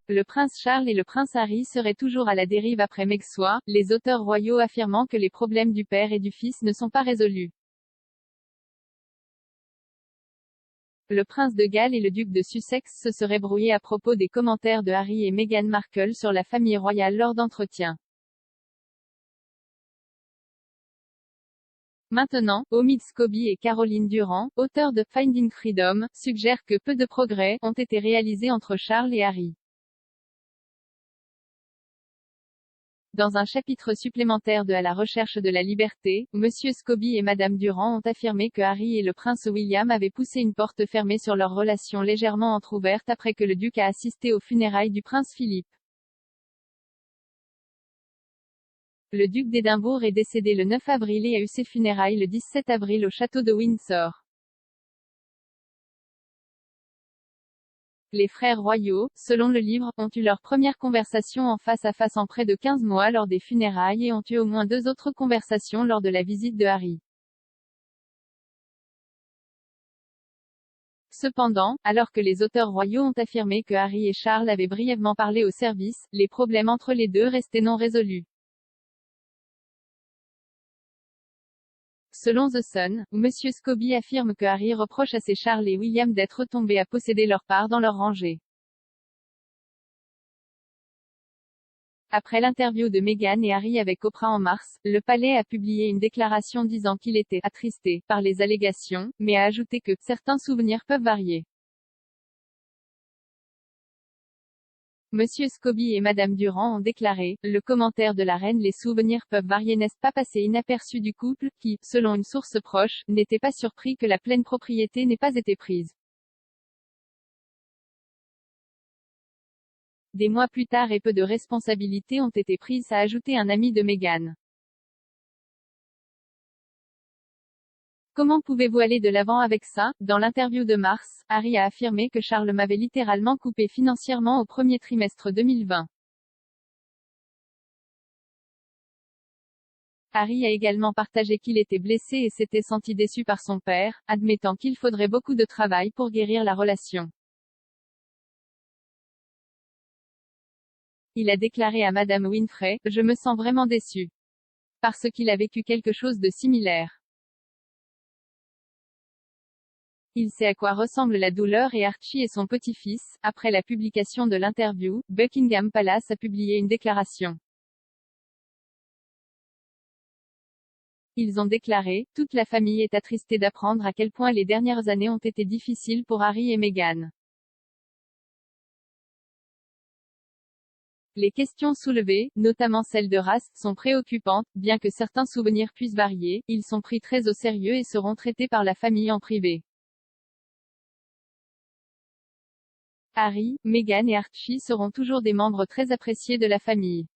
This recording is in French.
le prince Charles et le prince Harry seraient toujours à la dérive après Meg Swat, les auteurs royaux affirmant que les problèmes du père et du fils ne sont pas résolus. Le prince de Galles et le duc de Sussex se seraient brouillés à propos des commentaires de Harry et Meghan Markle sur la famille royale lors d'entretiens. Maintenant, Omid Scobie et Caroline Durand, auteurs de Finding Freedom, suggèrent que peu de progrès ont été réalisés entre Charles et Harry. Dans un chapitre supplémentaire de À la recherche de la liberté, Monsieur Scobie et Madame Durand ont affirmé que Harry et le prince William avaient poussé une porte fermée sur leur relation légèrement entrouverte après que le duc a assisté aux funérailles du prince Philippe. Le duc d'Édimbourg est décédé le 9 avril et a eu ses funérailles le 17 avril au château de Windsor. Les frères royaux, selon le livre, ont eu leur première conversation en face à face en près de 15 mois lors des funérailles et ont eu au moins 2 autres conversations lors de la visite de Harry. Cependant, alors que les auteurs royaux ont affirmé que Harry et Charles avaient brièvement parlé au service, les problèmes entre les deux restaient non résolus. Selon The Sun, Monsieur Scobie affirme que Harry reproche à ses Charles et William d'être tombés à posséder leur part dans leur rangée. Après l'interview de Meghan et Harry avec Oprah en mars, le palais a publié une déclaration disant qu'il était « attristé » par les allégations, mais a ajouté que « certains souvenirs peuvent varier ». Monsieur Scobie et Madame Durand ont déclaré, le commentaire de la reine les souvenirs peuvent varier n'est pas passé inaperçu du couple, qui, selon une source proche, n'était pas surpris que la pleine propriété n'ait pas été prise. Des mois plus tard et peu de responsabilités ont été prises, a ajouté un ami de Meghan. Comment pouvez-vous aller de l'avant avec ça? Dans l'interview de mars, Harry a affirmé que Charles m'avait littéralement coupé financièrement au premier trimestre 2020. Harry a également partagé qu'il était blessé et s'était senti déçu par son père, admettant qu'il faudrait beaucoup de travail pour guérir la relation. Il a déclaré à Madame Winfrey, « Je me sens vraiment déçu. Parce qu'il a vécu quelque chose de similaire. Il sait à quoi ressemble la douleur et Archie et son petit-fils. » Après la publication de l'interview, Buckingham Palace a publié une déclaration. Ils ont déclaré, « Toute la famille est attristée d'apprendre à quel point les dernières années ont été difficiles pour Harry et Meghan. Les questions soulevées, notamment celles de race, sont préoccupantes, bien que certains souvenirs puissent varier, ils sont pris très au sérieux et seront traités par la famille en privé. » Harry, Meghan et Archie seront toujours des membres très appréciés de la famille.